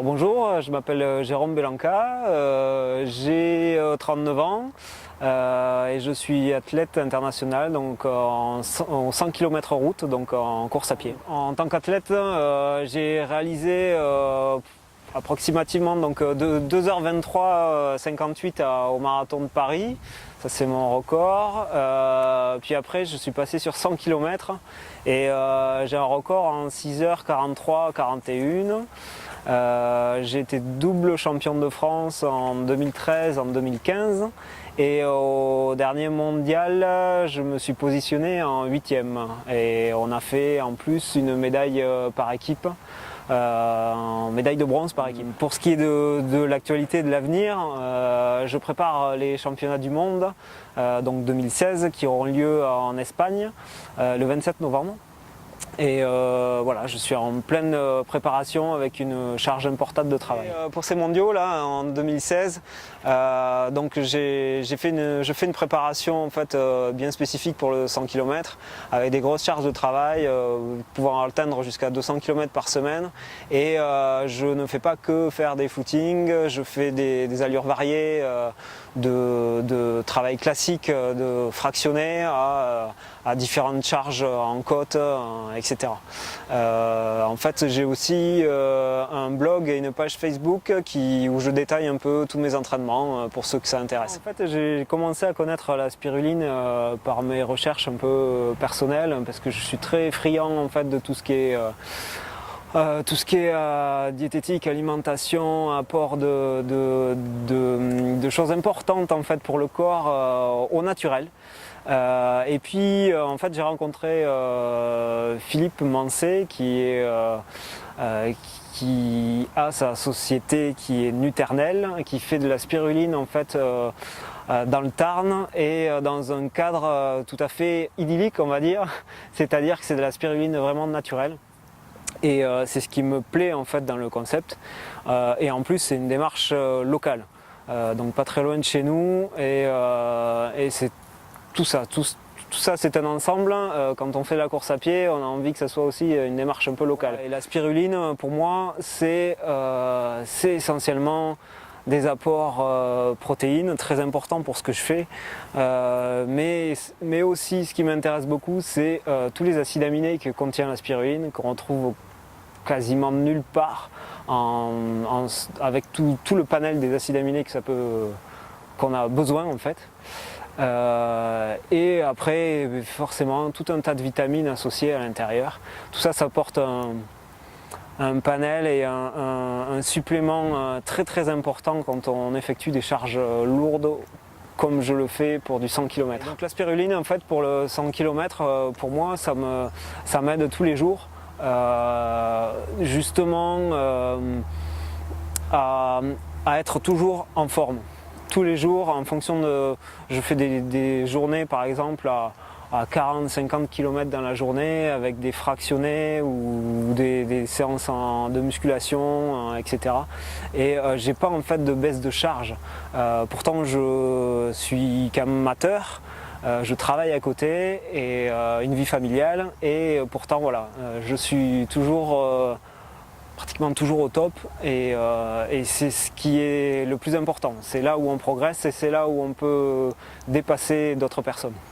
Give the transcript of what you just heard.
Bonjour, je m'appelle Jérôme Belanca, j'ai 39 ans et je suis athlète international donc en 100 km route, donc en course à pied. En tant qu'athlète, j'ai réalisé approximativement donc 2h23 58 au marathon de Paris, ça c'est mon record. Puis après je suis passé sur 100 km et j'ai un record en 6h43 41. J'ai été double champion de France en 2013, en 2015 et au dernier mondial je me suis positionné en 8e et on a fait en plus une médaille par équipe, médaille de bronze par équipe. Pour ce qui est de l'actualité de l'avenir, je prépare les championnats du monde donc 2016 qui auront lieu en Espagne le 27 novembre. Et voilà, je suis en pleine préparation avec une charge importante de travail. Pour ces mondiaux là en 2016, donc je fais une préparation en fait bien spécifique pour le 100 km avec des grosses charges de travail, pouvant atteindre jusqu'à 200 km par semaine. Et je ne fais pas que faire des footings, je fais des allures variées de travail classique, de fractionné à différentes charges en côte, etc. En fait, j'ai aussi un blog et une page Facebook où je détaille un peu tous mes entraînements pour ceux que ça intéresse. En fait, j'ai commencé à connaître la spiruline par mes recherches un peu personnelles parce que je suis très friand en fait de tout ce qui est diététique, alimentation, apport de choses importantes en fait pour le corps au naturel. Et puis en fait j'ai rencontré Philippe Mancé qui a sa société qui est Nuternel, qui fait de la spiruline en fait dans le Tarn et dans un cadre tout à fait idyllique on va dire, c'est-à-dire que c'est de la spiruline vraiment naturelle. Et c'est ce qui me plaît en fait dans le concept. Et en plus c'est une démarche locale, donc pas très loin de chez nous. Et c'est tout ça c'est un ensemble. Quand on fait la course à pied, on a envie que ça soit aussi une démarche un peu locale. Et la spiruline pour moi c'est essentiellement des apports protéines très importants pour ce que je fais, mais aussi ce qui m'intéresse beaucoup c'est tous les acides aminés que contient la spiruline, qu'on retrouve quasiment nulle part avec tout le panel des acides aminés qu'on a besoin en fait. Et après forcément tout un tas de vitamines associées à l'intérieur. Tout ça, ça apporte un panel et un supplément très très important quand on effectue des charges lourdes comme je le fais pour du 100 km. Donc la spiruline en fait pour le 100 km, pour moi ça m'aide tous les jours justement à être toujours en forme. Tous les jours en fonction de... Je fais des journées par exemple à 40-50 km dans la journée avec des fractionnés ou des séances de musculation, etc. Et j'ai pas en fait de baisse de charge. Pourtant je suis qu'amateur, je travaille à côté et une vie familiale et pourtant voilà, je suis pratiquement toujours au top et c'est ce qui est le plus important. C'est là où on progresse et c'est là où on peut dépasser d'autres personnes.